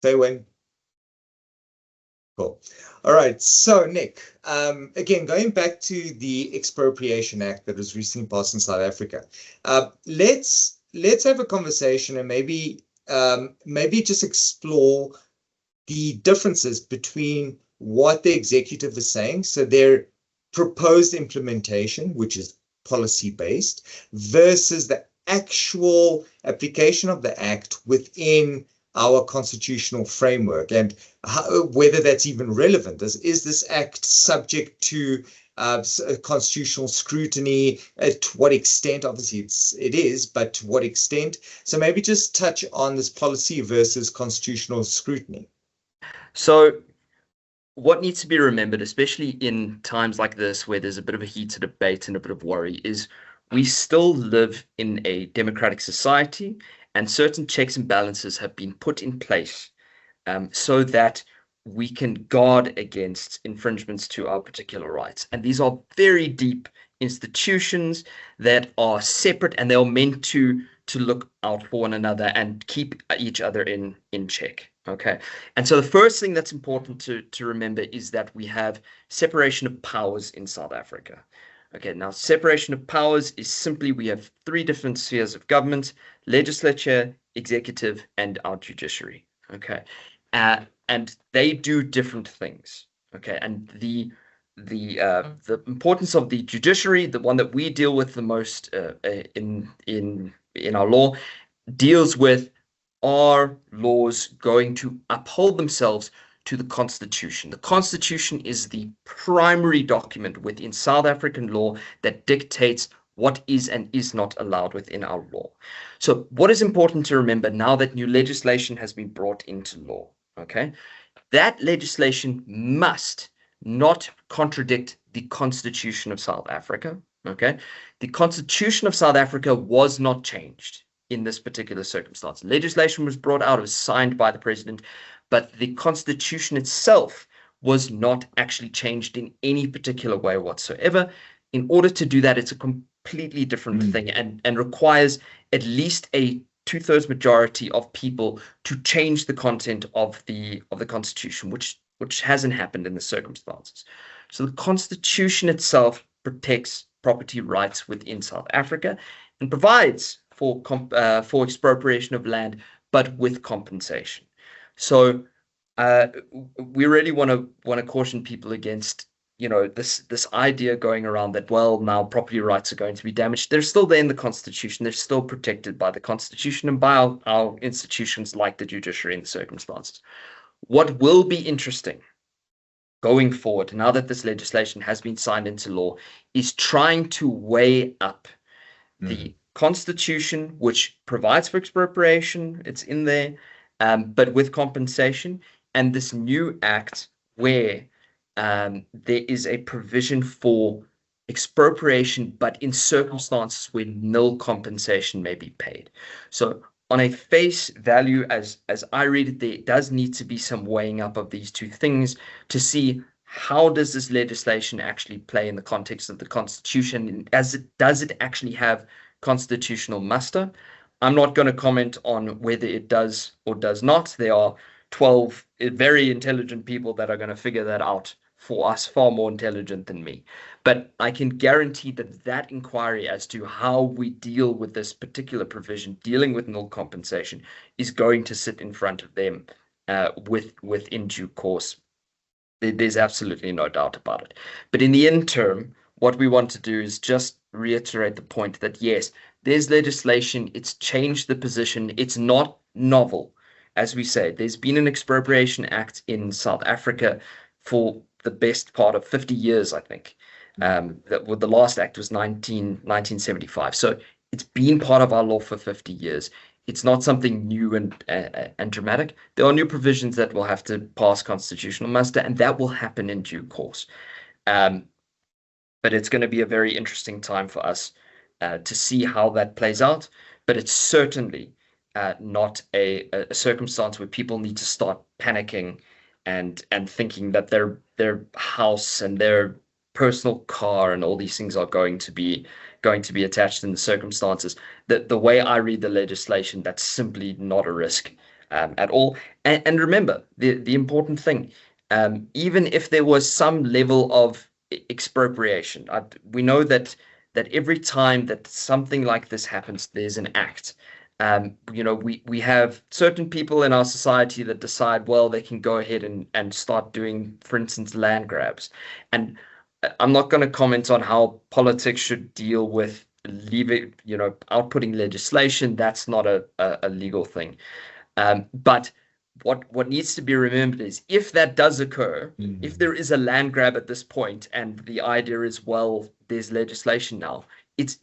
They win. Cool. All right. So, Nick, again, going back to the Expropriation Act that was recently passed in South Africa, let's have a conversation and maybe just explore the differences between what the executive is saying, so their proposed implementation, which is policy-based, versus the actual application of the act within our constitutional framework, and whether that's even relevant. Is this act subject to constitutional scrutiny? To what extent? Obviously it is, but to what extent? So maybe just touch on this policy versus constitutional scrutiny. So what needs to be remembered, especially in times like this where there's a bit of a heated debate and a bit of worry, is we still live in a democratic society, and certain checks and balances have been put in place so that we can guard against infringements to our particular rights. And these are very deep institutions that are separate, and they are meant to look out for one another and keep each other in check. Okay. And so the first thing that's important to remember is that we have separation of powers in South Africa. Okay, now separation of powers is simply we have three different spheres of government: legislature, executive, and our judiciary. Okay, and they do different things. Okay, and the importance of the judiciary, the one that we deal with the most in our law, deals with, are laws going to uphold themselves to the Constitution? The Constitution is the primary document within South African law that dictates what is and is not allowed within our law. So what is important to remember now that new legislation has been brought into law, okay? That legislation must not contradict the Constitution of South Africa, okay? The Constitution of South Africa was not changed in this particular circumstance. Legislation was brought out, it was signed by the president, but the Constitution itself was not actually changed in any particular way whatsoever. In order to do that, it's a completely different thing, and requires at least a 2/3 majority of people to change the content of the Constitution, which hasn't happened in the circumstances. So the Constitution itself protects property rights within South Africa and provides for expropriation of land, but with compensation. So we really want to caution people against, this idea going around that, well, now property rights are going to be damaged. They're still there in the Constitution. They're still protected by the Constitution and by our institutions like the judiciary in the circumstances. What will be interesting going forward, now that this legislation has been signed into law, is trying to weigh up the Constitution, which provides for expropriation, it's in there, but with compensation, and this new act where there is a provision for expropriation, but in circumstances where nil compensation may be paid. So on a face value, as I read it, there does need to be some weighing up of these two things to see how does this legislation actually play in the context of the Constitution, and does it actually have constitutional muster. I'm not going to comment on whether it does or does not. There are 12 very intelligent people that are going to figure that out for us, far more intelligent than me. But I can guarantee that inquiry as to how we deal with this particular provision, dealing with nil compensation, is going to sit in front of them within due course. There's absolutely no doubt about it. But in the interim, what we want to do is just reiterate the point that, yes, there's legislation, it's changed the position, it's not novel. As we say, there's been an Expropriation Act in South Africa for the best part of 50 years, I think. The last act was 1975. So it's been part of our law for 50 years. It's not something new and dramatic. There are new provisions that will have to pass constitutional muster, and that will happen in due course. But it's going to be a very interesting time for us to see how that plays out. But it's certainly not a circumstance where people need to start panicking and thinking that their house and their personal car and all these things are going to be attached in the circumstances. The way I read the legislation, that's simply not a risk. at all. And remember, the important thing, even if there was some level of expropriation, we know that every time that something like this happens, there's an act. We have certain people in our society that decide, well, they can go ahead and start doing, for instance, land grabs. And I'm not going to comment on how politics should deal with leaving, outputting legislation. That's not a legal thing. But what needs to be remembered is if that does occur, if there is a land grab at this point, and the idea is, well, there's legislation now, it's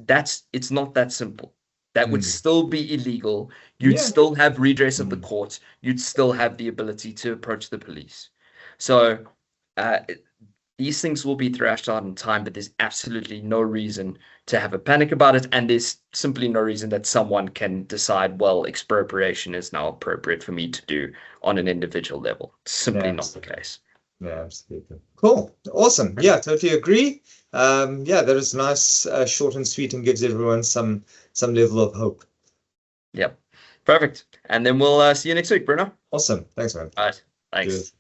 not that simple. That would still be illegal. You'd still have redress of the court. You'd still have the ability to approach the police. So these things will be thrashed out in time, but there's absolutely no reason to have a panic about it. And there's simply no reason that someone can decide, well, expropriation is now appropriate for me to do on an individual level. Simply not the case. Yeah, absolutely. Cool. Awesome. Yeah, totally agree. Yeah, that is nice, short and sweet, and gives everyone some level of hope. Yep. Perfect. And then we'll see you next week, Bruno. Awesome. Thanks, man. All right. Thanks. Cheers.